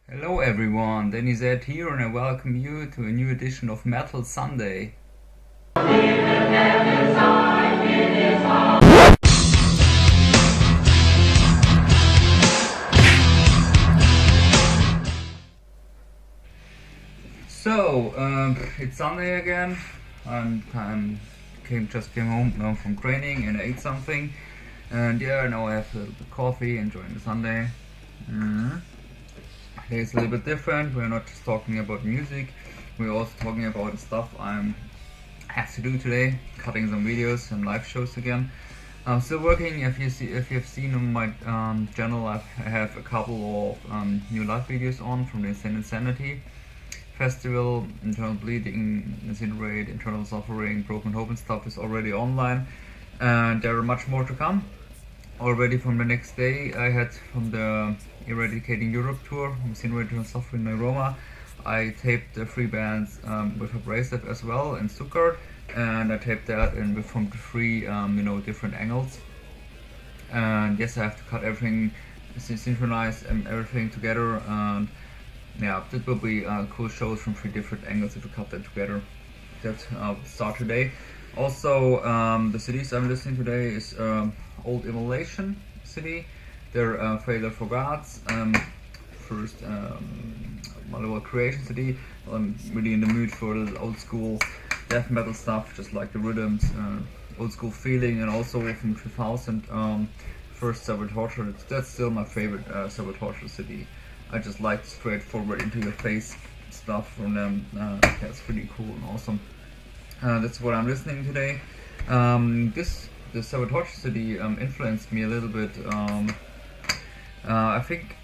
Hello everyone, Dani Zed here and I welcome you to a new edition of Metal Sunday. So, it's Sunday again. Just came home now from training and I ate something. And yeah, now I have a little bit of coffee, enjoying the Sunday. Today is a little bit different. We're not just talking about music, we're also talking about the stuff I have to do today, cutting some videos, some live shows again. I'm still working. If you've seen on my channel, I have a couple of new live videos on from the Insane Insanity Festival. Internal Bleeding, Incinerate, Internal Suffering, Broken Hope and stuff is already online, and there are much more to come. Already from the next day I had from the Eradicating Europe tour, Incinerate, Internal Suffering, Roma. I taped the 3 bands with Abrasive as well in Stuttgart, and I taped that in from the 3 different angles. And yes, I have to cut everything, synchronize everything together, and yeah, that will be cool shows from 3 different angles if we cut that together. That will start today. Also, the CDs I'm listening today is old Immolation CD. Their Failure for Gods, first Malevolent Creation CD. I'm really in the mood for a little old school death metal stuff, just like the rhythms, old school feeling, and also from 2000 first Sabotage. That's still my favorite Sabotage CD. I just like straightforward into your face stuff from them. That's pretty cool and awesome. That's what I'm listening today. The Sabotage CD influenced me a little bit. I think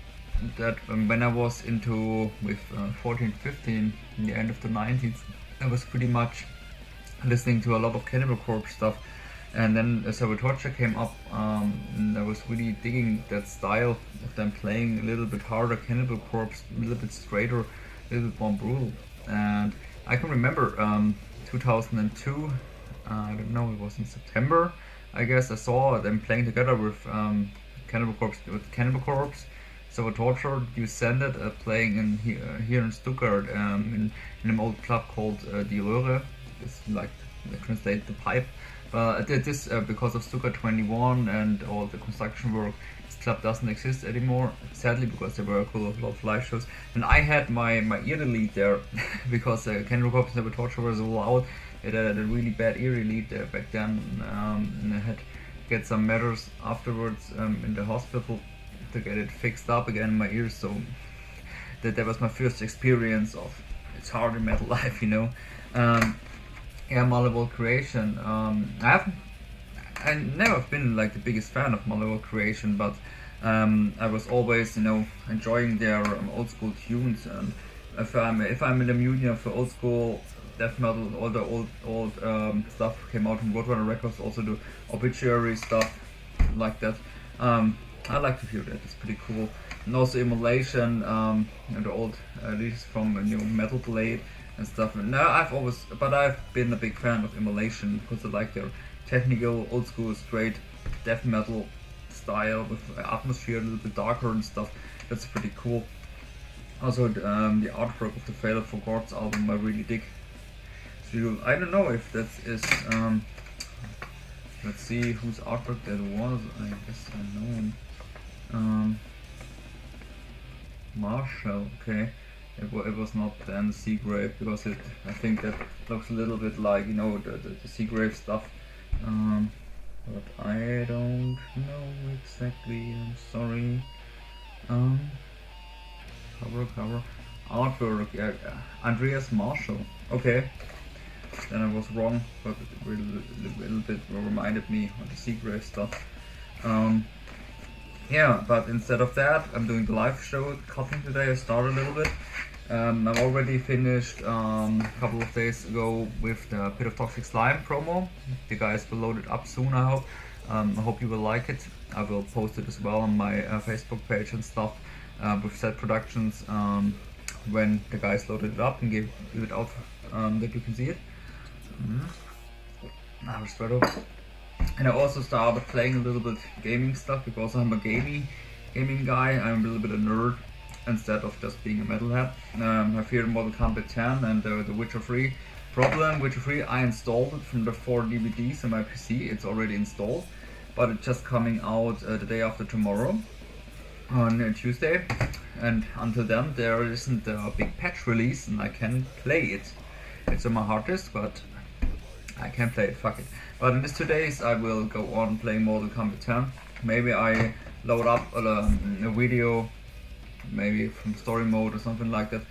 that when I was into with 14, 15, in the end of the 90s, I was pretty much listening to a lot of Cannibal Corpse stuff, and then Sabotage came up, and I was really digging that style of them playing a little bit harder, Cannibal Corpse, a little bit straighter, a little bit more brutal. And I can remember 2002, I don't know, it was in September, I guess, I saw them playing together with Cannibal Corpse, Sabotage, Descended, playing in here in Stuttgart, in an old club called Die Röhre. It's like, they translate the pipe. But I did this because of Stuttgart 21 and all the construction work. This club doesn't exist anymore, sadly, because there were a lot of live shows. And I had my ear delete there because Cannibal Corpse and Sabotage was all out. It had a really bad ear delete there back then, and I had to get some measures afterwards in the hospital to get it fixed up again in my ears. So that was my first experience of it's hard in metal life, you know. Yeah, Malevolent Creation. I never have been like the biggest fan of Malevolent Creation, but I was always, enjoying their old school tunes. And if I'm in the mood, for old school death metal, all the old stuff came out from Waarproductions Records, also the obituary stuff like that. I like to hear that. It's pretty cool. And also Immolation, the old releases from Metal Blade and stuff. And now I've been a big fan of Immolation because I like their technical, old school, straight death metal style with atmosphere a little bit darker and stuff. That's pretty cool. Also the artwork of the Failure for Gods album I really dig. So I don't know if that is let's see whose artwork that was. I guess I know him. Marshall, okay. It was not then Seagrave, because I think that looks a little bit like, the Seagrave stuff. But I don't know exactly, I'm sorry. Cover. Artwork, yeah, Andreas Marshall, okay. Then I was wrong, but it really a little bit reminded me of the Seagrave stuff. Yeah, but instead of that, I'm doing the live show cutting today. I started a little bit. I've already finished a couple of days ago with the Pit of Toxic Slime promo. The guys will load it up soon, I hope. I hope you will like it. I will post it as well on my Facebook page and stuff with Zed Productions when the guys loaded it up and give it out that you can see it. Now straight up. And I also started playing a little bit gaming stuff because I'm a gaming guy. I'm a little bit a nerd. instead of just being a metalhead. I fear Mortal Kombat 10 and The Witcher 3. Problem, Witcher 3, I installed it from the 4 DVDs on my PC, it's already installed, but it's just coming out the day after tomorrow, on Tuesday, and until then there isn't a big patch release and I can play it. It's on my hard disk, but I can play it, fuck it. But in these 2 days I will go on playing Mortal Kombat 10. Maybe I load up a video, maybe from story mode or something like that,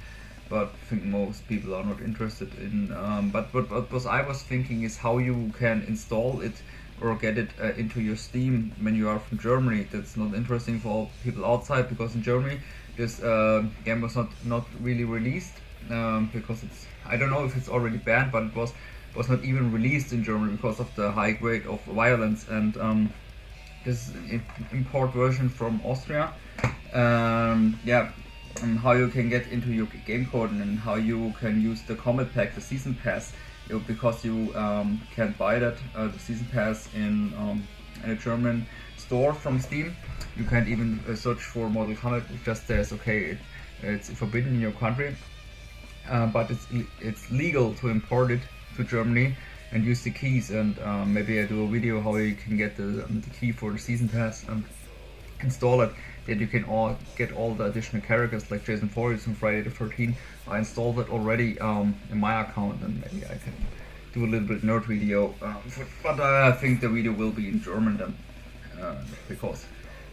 but I think most people are not interested in, but what I was thinking is how you can install it or get it into your Steam when you are from Germany. That's not interesting for people outside, because in Germany this game was not really released, because it's, I don't know if it's already banned, but it was not even released in Germany because of the high grade of violence, and this is an import version from Austria. How you can get into your game code and how you can use the Combat Pack, the Season Pass, because you can't buy that, the Season Pass in a German store from Steam. You can't even search for Mortal Kombat. It just says, okay, it's forbidden in your country, but it's legal to import it to Germany and use the keys, and maybe I do a video how you can get the key for the Season Pass and install it, that you can get all the additional characters like Jason Voorhees and Friday the 13th. I installed it already in my account, and maybe I can do a little bit nerd video, but I think the video will be in German then, because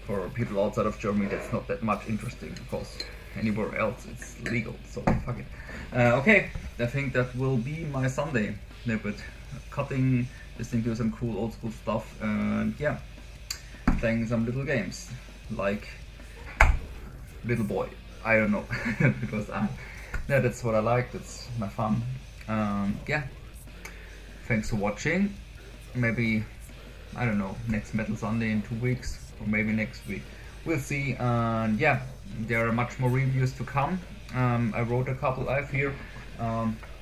for people outside of Germany that's not that much interesting, because anywhere else it's legal, so fuck it. Okay, I think that will be my Sunday, a little bit cutting, listening to some cool old school stuff, and yeah, playing some little games like Little Boy. I don't know, because that's what I like, that's my fun. Yeah, thanks for watching. Maybe, I don't know, next Metal Sunday in 2 weeks, or maybe next week, we'll see. And yeah, there are much more reviews to come. I wrote a couple live here.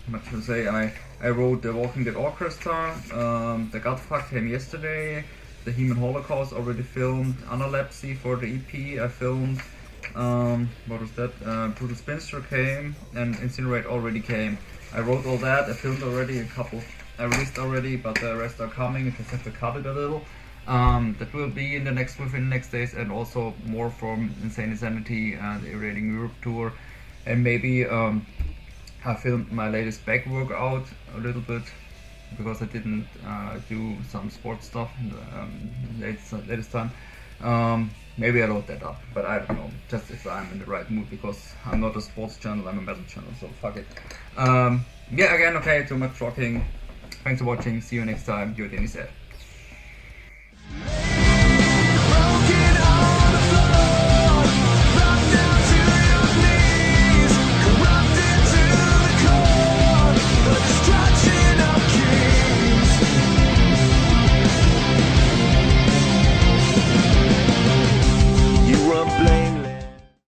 Much to say, I wrote the Walking Dead Orchestra, the Godfuck came yesterday, the Human Holocaust already filmed, Analepsy for the EP I filmed, what was that, Brutal Spinster came, and Incinerate already came. I wrote all that, I filmed already a couple, I released already, but the rest are coming, I just have to cut it a little. That will be within the next days, and also more from Insane Insanity and the Irradiating Europe tour, and maybe I filmed my latest back workout a little bit, because I didn't do some sports stuff in the latest time. Maybe I load that up, but I don't know, just if I'm in the right mood, because I'm not a sports channel, I'm a metal channel, so fuck it. Yeah, again, okay, too much talking. Thanks for watching, see you next time, you're Dani Zed.